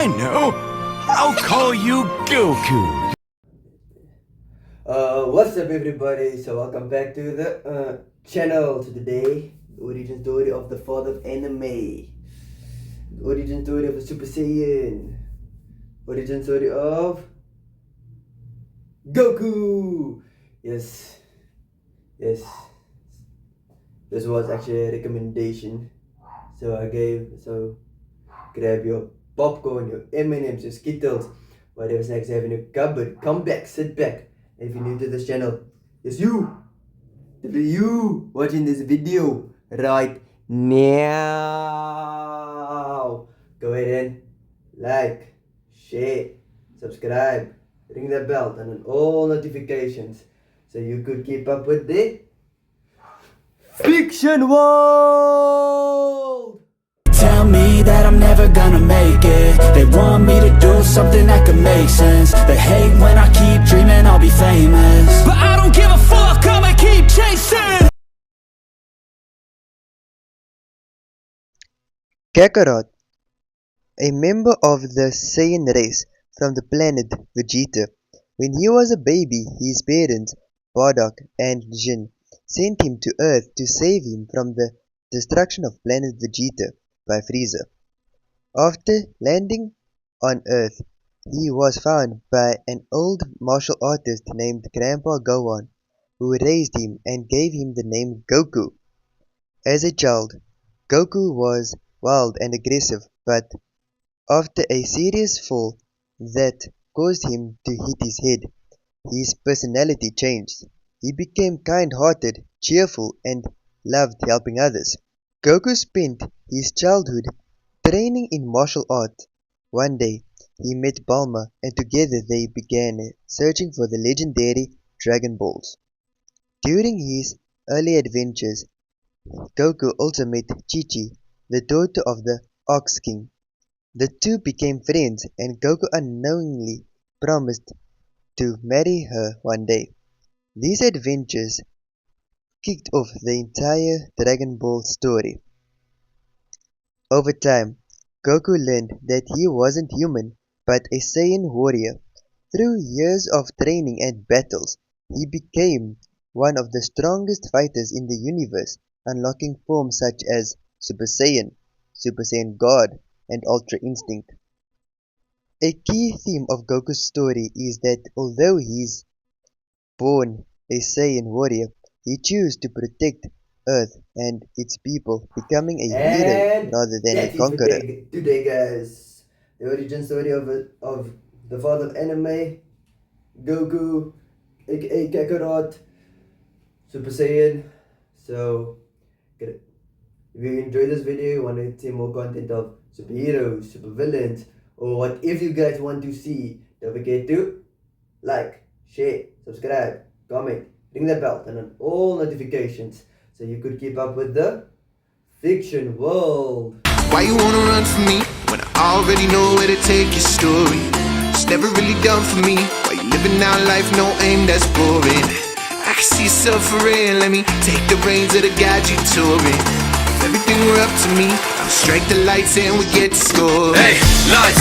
I know. I'll call you Goku. What's up everybody? So welcome back to the channel. So today, the origin story of the father of anime. The origin story of the Super Saiyan. Origin story of Goku. Yes. This was actually a recommendation. So grab your popcorn, your M&M's, your Skittles, whatever snacks you have in your cupboard. Come back, sit back. And if you're new to this channel, it's you watching this video right now. Go ahead and like, share, subscribe, ring the bell, turn on all notifications so you could keep up with the fiction world. Tell me that I'm never gonna make it. They want me to do something that could make sense. They hate when I keep dreaming I'll be famous, but I don't give a fuck, I'ma keep chasing. Kakarot, a member of the Saiyan race from the planet Vegeta. When he was a baby, his parents, Bardock and Jin, sent him to Earth to save him from the destruction of planet Vegeta by Frieza. After landing on Earth, he was found by an old martial artist named Grandpa Gohan, who raised him and gave him the name Goku. As a child, Goku was wild and aggressive, but after a serious fall that caused him to hit his head, his personality changed. He became kind-hearted, cheerful, and loved helping others. Goku spent his childhood training in martial art. One day, he met Bulma and together they began searching for the legendary Dragon Balls. During his early adventures, Goku also met Chi-Chi, the daughter of the Ox King. The two became friends and Goku unknowingly promised to marry her one day. These adventures kicked off the entire Dragon Ball story. Over time, Goku learned that he wasn't human, but a Saiyan warrior. Through years of training and battles, he became one of the strongest fighters in the universe, unlocking forms such as Super Saiyan God, and Ultra Instinct. A key theme of Goku's story is that although he's born a Saiyan warrior, he chose to protect Earth and its people, becoming a hero rather than a conqueror. Today, guys, the origin story of the father of anime, Goku, aka Kakarot, Super Saiyan. So, if you enjoyed this video, you want to see more content of superheroes, supervillains, or whatever you guys want to see, don't forget to like, share, subscribe, comment, ring the bell, turn on all notifications so you could keep up with the fiction world. Why you wanna run from me when I already know where to take your story? It's never really done for me. Why you living out life, no aim, that's boring. I can see yourself for real, let me take the reins of the guide you touring. If everything were up to me, I'll strike the lights and we get to score. Hey, lights.